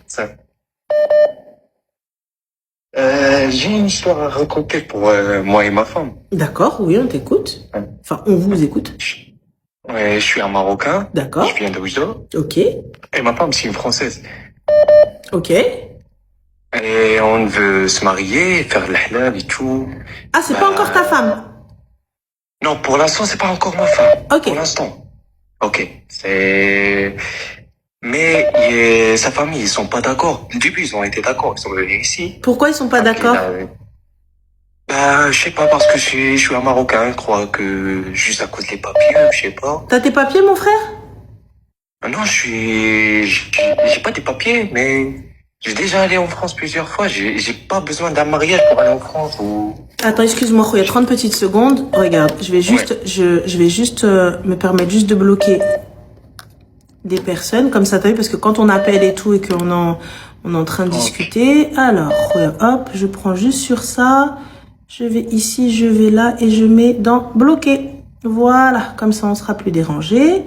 Ça. J'ai une histoire à raconter pour moi et ma femme. D'accord, oui, on t'écoute. Ouais. Enfin, on vous écoute. Ouais, je suis un Marocain. D'accord. Je viens d'Oujda. Ok, Et ma femme, c'est une Française. ok. Et on veut se marier, faire le halal et tout. Ah, c'est pas encore ta femme. Non, pour l'instant, c'est pas encore ma femme. Ok. Pour l'instant. Ok. Mais sa famille, ils sont pas d'accord. Au début, ils ont été d'accord. Ils sont venus ici. Pourquoi ils sont pas d'accord? Je sais pas, parce que je suis un Marocain. Je crois que juste à cause des papiers, je sais pas. T'as tes papiers, mon frère? Non, j'ai pas des papiers, mais j'ai déjà allé en France plusieurs fois. J'ai pas besoin d'un mariage pour aller en France ou... Attends, excuse-moi, il y a 30 petites secondes. Regarde, je vais juste, je vais juste me permettre juste de bloquer des personnes. Comme ça, t'as vu, parce que quand on appelle et tout et on est en train de discuter. Alors, hop, je prends juste sur ça. Je vais ici, je vais là et je mets dans bloquer. Voilà, comme ça on sera plus dérangé.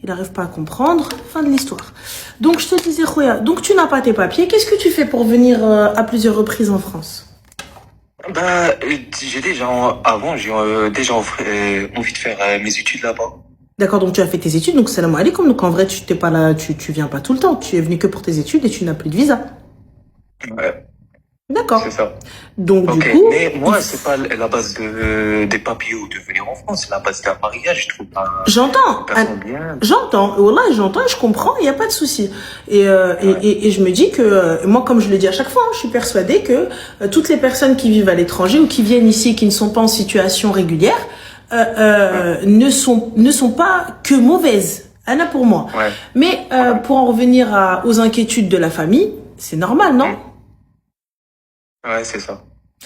Il n'arrive pas à comprendre. Fin de l'histoire. Donc je te disais, Khoya, donc tu n'as pas tes papiers. Qu'est-ce que tu fais pour venir à plusieurs reprises en France? J'ai déjà, avant, j'ai déjà envie de faire mes études là-bas. D'accord, donc tu as fait tes études, donc salam alaikum. Donc en vrai, tu t'es pas là, tu viens pas tout le temps. Tu es venu que pour tes études et tu n'as plus de visa. Ouais, D'accord. c'est ça. Donc Ok, du coup, mais moi, c'est pas la base des papiers ou de venir en France, c'est la base d'un mariage, je trouve pas. j'entends. Bien. J'entends, voilà, j'entends et je comprends, il n'y a pas de souci. Et je me dis que, moi, comme je le dis à chaque fois, hein, je suis persuadée que toutes les personnes qui vivent à l'étranger ou qui viennent ici et qui ne sont pas en situation régulière ne sont pas que mauvaises. Anna pour moi. Ouais. Mais pour en revenir aux inquiétudes de la famille, c'est normal, non? Ouais, c'est ça.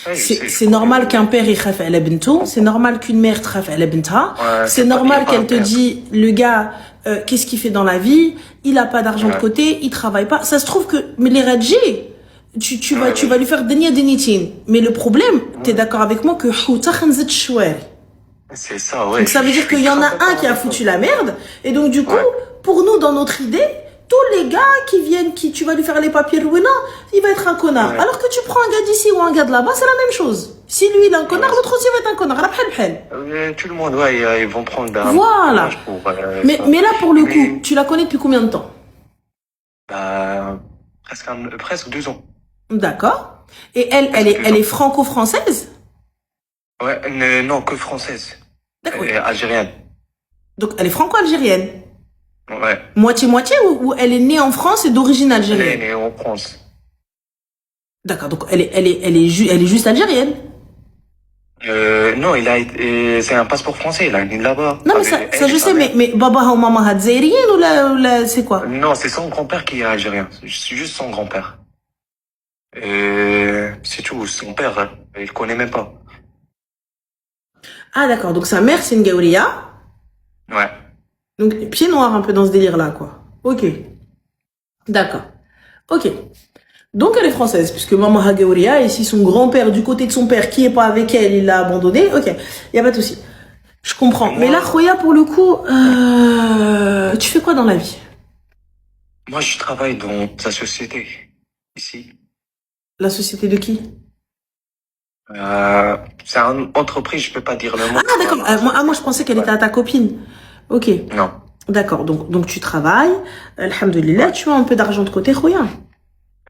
Ouais, C'est normal qu'un père il khafe ala bintou, c'est normal qu'une mère khafe ala bintha, c'est normal qu'elle te dit le gars qu'est-ce qu'il fait dans la vie, il a pas d'argent de côté, il travaille pas. Ça se trouve que mais les radji tu vas lui faire denia denitin. Mais le problème, t'es d'accord avec moi que c'est ça, ouais. donc ça veut dire qu'il y en a un qui a foutu la merde et donc du coup pour nous dans notre idée tous les gars qui viennent, tu vas lui faire les papiers Rouena, il va être un connard. Ouais. Alors que tu prends un gars d'ici ou un gars de là-bas, c'est la même chose. Si lui il est un connard, l'autre aussi va être un connard. Tout le monde, ouais, ils vont prendre un voilà. pour, Mais là, pour le coup, tu la connais depuis combien de temps? Presque 2 ans. D'accord. Et elle est franco-française? Ouais, non, que française. D'accord. Algérienne. Donc elle est franco-algérienne? Ouais. Moitié-moitié ou elle est née en France et d'origine algérienne? Elle est née en France. D'accord, donc elle est juste algérienne? Non, c'est un passeport français, il a né là-bas. Non, mais ça je sais, mais Baba ou Maman Hadzairienne ou c'est quoi? Non, c'est son grand-père qui est algérien. C'est juste son grand-père. C'est tout, son père, hein, il connaît même pas. Ah, d'accord, donc sa mère c'est une Gaouria. Ouais. Donc, pied noir un peu dans ce délire-là, quoi. Ok. D'accord. Ok. Donc, elle est française, puisque Maman Hagauria, et si son grand-père, du côté de son père, qui est pas avec elle, il l'a abandonné, ok. Y a pas de souci. Je comprends. Mais là, Khoya, pour le coup, tu fais quoi dans la vie? Moi, je travaille dans sa société, ici. La société de qui? C'est une entreprise, je peux pas dire le mot. Ah, d'accord. Moi, je pensais qu'elle était à ta copine. Ok. Non. D'accord. Donc tu travailles. Alhamdoulilah, tu as un peu d'argent de côté, Khoya.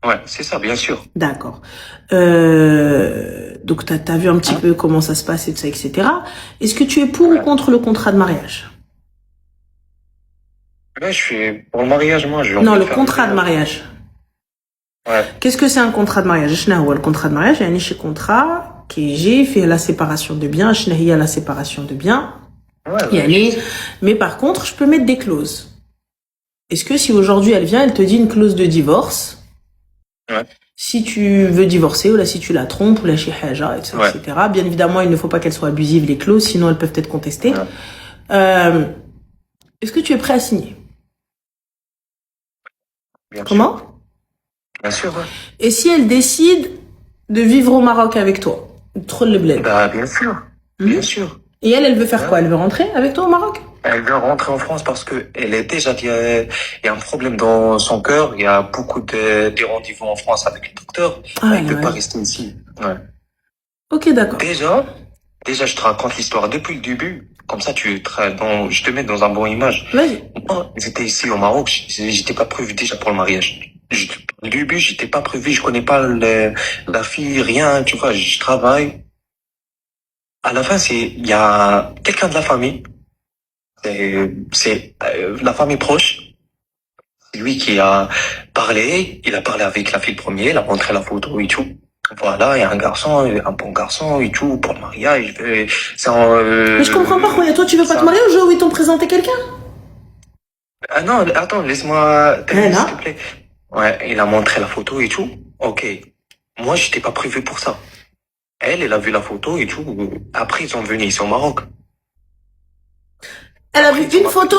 Ouais, c'est ça, bien sûr. D'accord. Donc t'as vu un petit peu comment ça se passe et tout ça, etc. Est-ce que tu es pour ou contre le contrat de mariage? Ouais, je suis pour le mariage, moi. Non, le contrat de mariage. Ouais. Qu'est-ce que c'est un contrat de mariage? Le contrat de mariage, il y a un contrat qui j'ai fait la séparation de biens, il y a la séparation de biens. Mais par contre, je peux mettre des clauses. Est-ce que si aujourd'hui elle vient, elle te dit une clause de divorce, si tu veux divorcer ou là si tu la trompes ou la chihaja, etc., etc. Bien évidemment, il ne faut pas qu'elles soient abusives les clauses, sinon elles peuvent être contestées. Est-ce que tu es prêt à signer? Comment? Bien sûr, ouais. Et si elle décide de vivre au Maroc avec toi? Trop le bled. Bien sûr. Bien sûr. Et elle veut faire quoi? Elle veut rentrer avec toi au Maroc? Elle veut rentrer en France parce que elle est déjà, il y a un problème dans son cœur. Il y a beaucoup des rendez-vous en France avec le docteur. Ah, Elle peut ouais. pas rester ici. Ouais. Ok, d'accord. Déjà, je te raconte l'histoire depuis le début. Comme ça, je te mets dans un bon image. Vas-y. Moi, j'étais ici au Maroc. J'étais pas prévu déjà pour le mariage. Au début, j'étais pas prévu. Je connais pas la fille, rien. Tu vois, je travaille. À la fin, il y a quelqu'un de la famille. C'est la famille proche. C'est lui qui a parlé. Il a parlé avec la fille le premier. Il a montré la photo et tout. Voilà, il y a un garçon, un bon garçon et tout pour le mariage. Mais je comprends pas, Khoya. Toi, tu veux pas te marier ou ils t'ont présenté quelqu'un? Ah non, attends, laisse-moi terminer, là. s'il te plaît. Ouais, il a montré la photo et tout. Ok. Moi, j'étais pas prévu pour ça. Elle a vu la photo et tout. Après, ils sont venus ici au Maroc. Elle a vu une photo?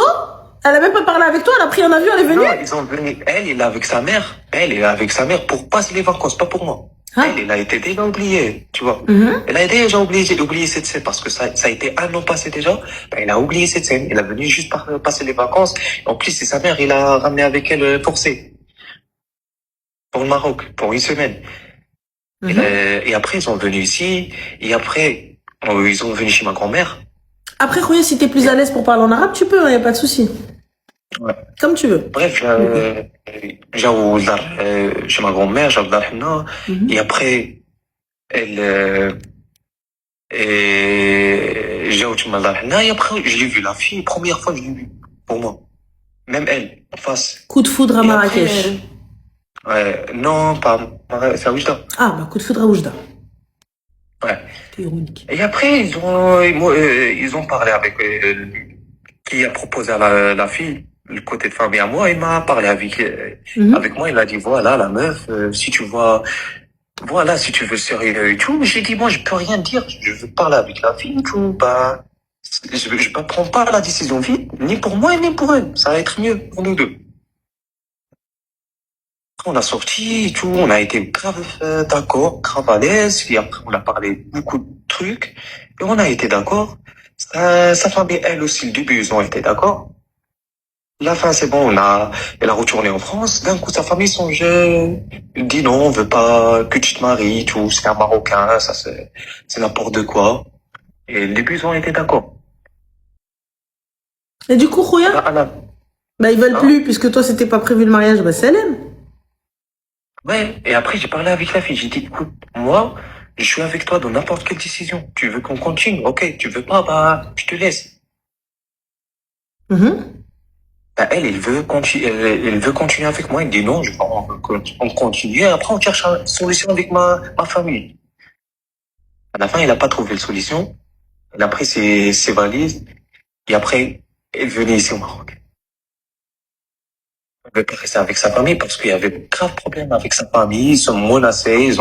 Elle a même pas parlé avec toi? Elle a pris un avion, elle est venue? Non, ils sont venus. Elle est avec sa mère. Elle est avec sa mère pour passer les vacances, pas pour moi. Ah. Elle a été déjà oubliée, tu vois. Elle a déjà oublié cette scène parce que ça a été un an passé déjà. Ben, elle a oublié cette scène. Elle est venue juste passer les vacances. En plus, c'est sa mère, il a ramené avec elle forcé. Pour le Maroc, pour une semaine. Et après, ils sont venus ici. Et après, ils sont venus chez ma grand-mère. Après, Khoya, si t'es plus à l'aise pour parler en arabe, tu peux, hein, y a pas de souci. Ouais. Comme tu veux. Bref, chez ma grand-mère, et après, et après, je l'ai vu, la fille, première fois, je l'ai vu, pour moi. Même elle, en face. Coup de foudre à Et Marrakech. Ouais, non, pas, c'est à Oujda. Ah, bah, coup de foudre à Oujda. Ouais. C'est ironique. Et après, ils ont parlé avec, qui a proposé à la fille, le côté de famille à moi, il m'a parlé avec moi, il a dit, voilà, la meuf, si tu vois, voilà, si tu veux sérieux et tout. J'ai dit, moi, je peux rien dire, je veux parler avec la fille et tout, bah, je prends pas la décision vite, ni pour moi, ni pour elle. Ça va être mieux pour nous deux. On a sorti et tout, on a été grave d'accord, grave à l'aise, et après on a parlé beaucoup de trucs, et on a été d'accord. Sa famille, elle aussi, le début, ils ont été d'accord. La fin, c'est bon, elle a retourné en France. D'un coup, sa famille songe, dit non, on veut pas que tu te maries, tout, c'est un Marocain, ça c'est n'importe quoi. Et le début, ils ont été d'accord. Et du coup, Khoya, bah, ils veulent plus, puisque toi, c'était pas prévu le mariage, bah, c'est l'aime. Ouais, et après, j'ai parlé avec la fille. J'ai dit, écoute, moi, je suis avec toi dans n'importe quelle décision. Tu veux qu'on continue? Ok. Tu veux pas? Bah, je te laisse. Bah, elle veut continuer, elle veut continuer avec moi. Elle dit non, on continue. Après, on cherche une solution avec ma famille. À la fin, il a pas trouvé de solution. Elle a pris ses valises. Et après, elle venait ici au Maroc. Elle veut pas rester avec sa famille parce qu'il y avait grave problème avec sa famille. Ils sont menacés,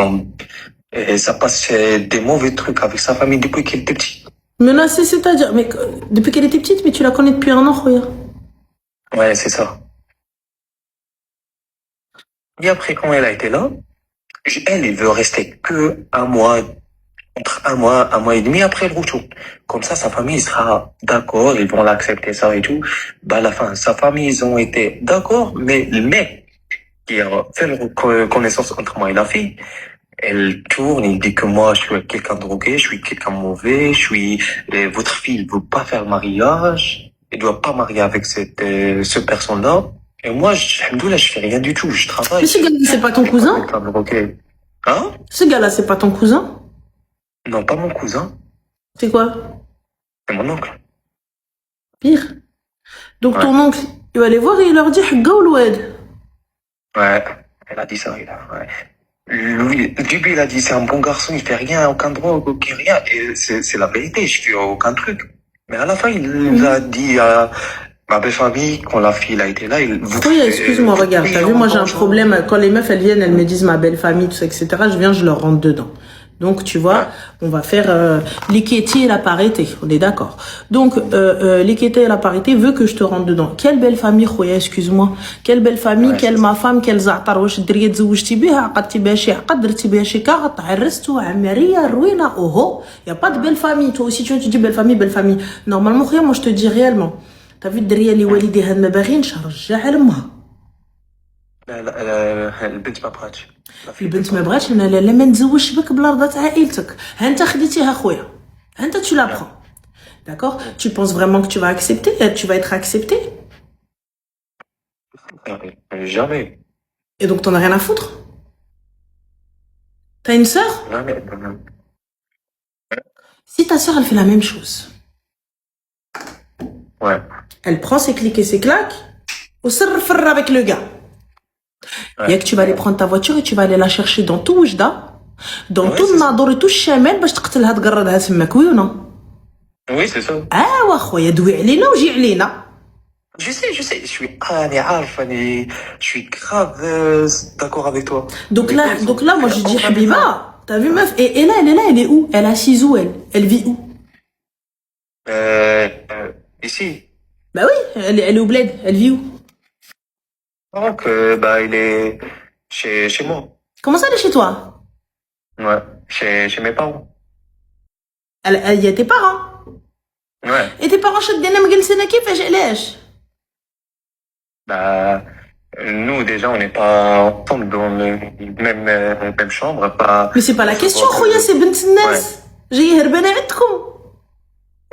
et ça passe des mauvais trucs avec sa famille depuis qu'elle était petite. Menacée, c'est-à-dire, mais depuis qu'elle était petite, mais tu la connais depuis un an, Khoya. Ouais, c'est ça. Et après, quand elle a été là, elle veut rester que un mois, entre un mois et demi après le retour. Comme ça, sa famille sera d'accord, ils vont l'accepter ça et tout. Bah, à la fin, sa famille, ils ont été d'accord, mais le mec qui a fait la connaissance entre moi et la fille, elle tourne, il dit que moi, je suis quelqu'un de drogué, je suis quelqu'un mauvais, votre fille ne veut pas faire le mariage, elle doit pas marier avec ce personne-là. Et moi, alhamdoulilah, je fais rien du tout, je travaille. Mais ce gars-là, c'est pas ton cousin? Hein? Ce gars-là, c'est pas ton cousin? Non, pas mon cousin. C'est quoi? C'est mon oncle. Pire. Donc ton oncle, il va aller voir et il leur dit Hagga ou l'oued? Ouais, elle a dit ça, ouais. Lui, au début, il a dit c'est un bon garçon, il fait rien, aucun drogue, aucun rien. Et c'est la vérité, je fais aucun truc. Mais à la fin, il nous a dit à ma belle famille, quand la fille a été là, oui, excuse-moi, regarde, t'as vu, moi j'ai un problème, quand les meufs elles viennent, elles me disent ma belle famille, tout ça, etc., je leur rentre dedans. Donc, tu vois, on va faire l'équité et la parité, on est d'accord. Donc, l'équité et la parité veut que je te rentre dedans. Quelle belle famille, Khoya, excuse-moi. Quelle belle famille, quelle ma femme, quelle za'tar, واش الدريه تزوجتي بها عقدتي بها شي عقد درتي بها شي كاع تعرستوا عمريه روينه اوهو. Y a pas de belle famille. Toi aussi, tu dis belle famille, belle famille. Normalement, Khoya, moi je te dis réellement. T'as vu الدريه اللي والديها ما باغينش رجعها لامها. لا البنت ما بغاتش. البنت ما بغاتش. لا ما نتزوجش بك بلا رضا عائلتك. ها انت خديتيها خويا. ها انت tu la prends. D'accord? Tu penses vraiment que tu vas accepter? Tu vas être accepté? Jamais. Et donc t'en as rien à foutre? T'as une sœur? Jamais. Si ta sœur elle fait la même chose. Ouais. Elle prend ses clics et ses claques au surfer avec le gars. Il y a que tu vas aller prendre ta voiture et tu vas aller la chercher dans tout Oujda, dans tout le Nador et tout le Chamel باش تقتلها تقردها تماك وي ولا؟ Oui, c'est ça. واخويا دوي علينا وجي علينا. Je sais, je suis je suis grave d'accord avec toi. Donc là, moi je dis Habiba, t'as vu meuf, et là, elle est où? Elle est assise où elle? Elle vit où? Ici. Bah oui, elle est au bled, elle vit où? Donc, il est chez moi. Comment ça elle est chez toi? Ouais, chez mes parents. Il y a tes parents? Ouais. Et tes parents شدينا مجلسنا كيفاش علاش؟ Nous, déjà, on n'est pas ensemble dans la même chambre, pas... Mais c'est pas la question, خويا, c'est بنت الناس. جاي هربانة عندكم.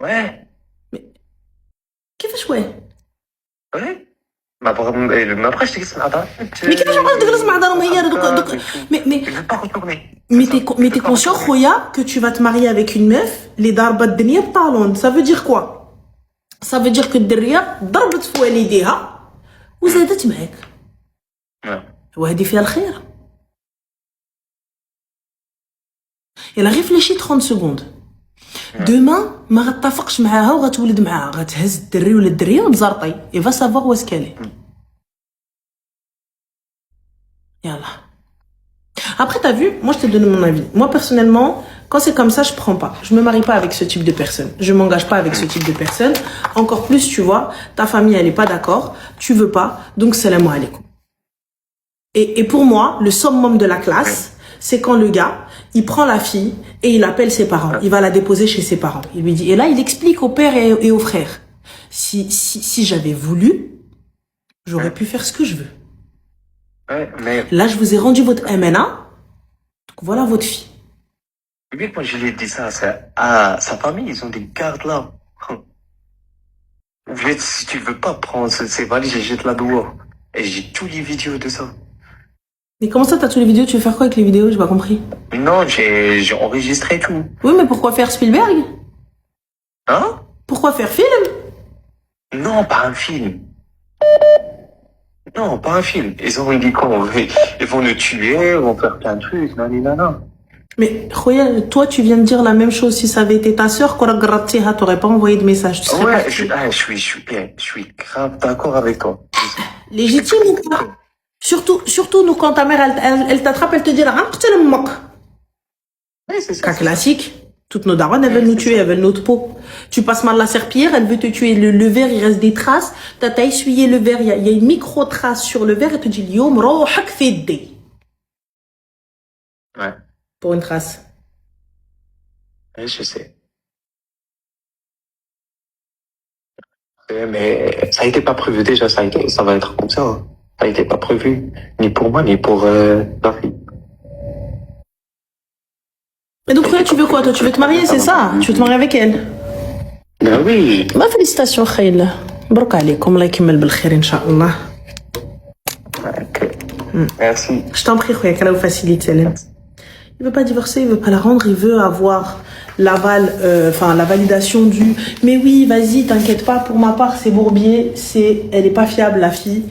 Ouais. كيفاش ouais? Ouais. ما بغاش تجلس مع دارهم. Mais كيفاش بغاش تجلس مع دارهم هي دوك Mais t'es conscient, خويا, que tu vas te marier avec une meuf, les ضاربة الدنيا بطالون. Ça veut dire quoi? Ça veut dire que الدرية ضربت في والديها وزادت معاك. وهذه فيها الخير. يلا غير فلاشي 30 secondes. Demain ما غتفقش معاها وغتولد معاها غتهز الدري ولا الدريه وتزرطي. Il va savoir où est-ce qu'elle est. Yalla. Après t'as vu, moi je te donne mon avis. Moi personnellement, quand c'est comme ça, je prends pas. Je me marie pas avec ce type de personne. Je m'engage pas avec ce type de personne. Encore plus, tu vois, ta famille elle est pas d'accord, tu veux pas, donc salam alaikum. Et pour moi, le summum de la classe, c'est quand le gars, il prend la fille et il appelle ses parents. Il va la déposer chez ses parents. Il lui dit, et là, il explique au père et au frère. Si j'avais voulu, j'aurais pu faire ce que je veux. Ouais, mais... Là, je vous ai rendu votre MNA. Donc voilà votre fille. Oui, moi, je lui ai dit ça à sa famille. Ils ont des gardes là. Si tu veux pas prendre ces valises, jette-la dehors. Et j'ai tous les vidéos de ça. Mais comment ça, t'as tous les vidéos? Tu veux faire quoi avec les vidéos? J'ai pas compris. Non, j'ai enregistré tout. Oui, mais pourquoi faire Spielberg? Hein? Pourquoi faire film? Non, pas un film. Non, pas un film. Ils ont dit quoi? Ils vont nous tuer, ils vont faire plein de trucs, nanana. Mais, Khoya, toi, tu viens de dire la même chose. Si ça avait été ta sœur, t'aurais pas envoyé de message. Ouais, je suis grave d'accord avec toi. Légitime ou pas? Surtout nous, quand ta mère, elle t'attrape, elle te dit, Oui, c'est ça. Cas classique. Toutes nos darons, elles veulent nous tuer, elles veulent notre peau. Tu passes mal la serpillière, elle veut te tuer. Le verre, il reste des traces. T'as essuyé le verre, il y a une micro-trace sur le verre, et te dit, Yom, rohak fiddi. Ouais. Pour une trace. Oui, je sais. Mais ça a été pas prévu déjà, ça va être comme ça. Ça a été pas prévu, ni pour moi, ni pour la fille. Et donc, Khoya, tu veux quoi? Toi, tu veux te marier, c'est ça? Tu veux te marier avec elle? Ben oui. Ma félicitations, Khayla. Barak alaykoum, Allah yakmel bil khair, Inch'Allah. Merci. Je t'en prie, Khoya, qu'Allah vous facilite, Salam. Il veut pas divorcer, il veut pas la rendre, il veut avoir l'aval, la validation du mais oui, vas-y, t'inquiète pas, pour ma part, c'est Bourbier, elle est pas fiable, la fille.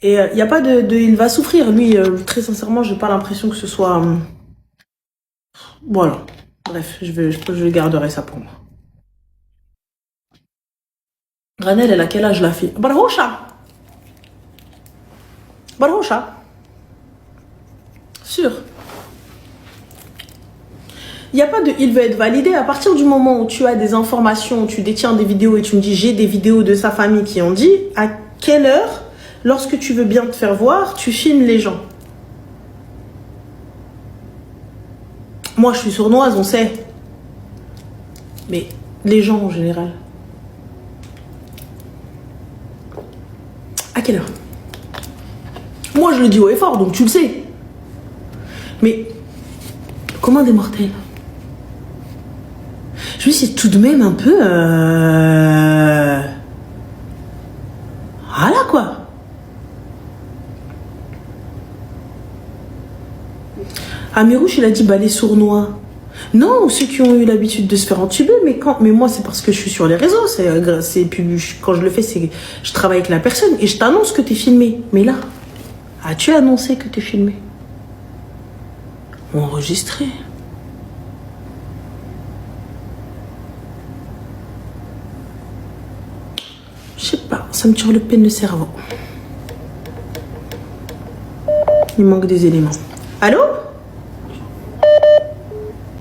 Et il y a pas il va souffrir, lui, très sincèrement, j'ai pas l'impression que ce soit. Voilà. Bref, je garderai ça pour moi. Granel, elle a quel âge, la fille? Barhoucha. Sûr. Il n'y a pas de il veut être validé. À partir du moment où tu as des informations, tu détiens des vidéos et tu me dis j'ai des vidéos de sa famille qui ont dit, à quelle heure, lorsque tu veux bien te faire voir, tu filmes les gens. Moi, je suis sournoise, on sait. Mais les gens en général. quelle heure? Moi, je le dis haut et fort, donc tu le sais. Mais comment des mortels? Je me dis, c'est tout de même un peu... Voilà, quoi. Amirouche, il a dit, bah, les sournois. Non, ceux qui ont eu l'habitude de se faire entuber, mais moi, c'est parce que je suis sur les réseaux. Quand je le fais, je travaille avec la personne et je t'annonce que t'es filmé. Mais là, as-tu annoncé que t'es filmé? Ou enregistré? Je sais pas, ça me turlupe le cerveau. Il manque des éléments. Allô?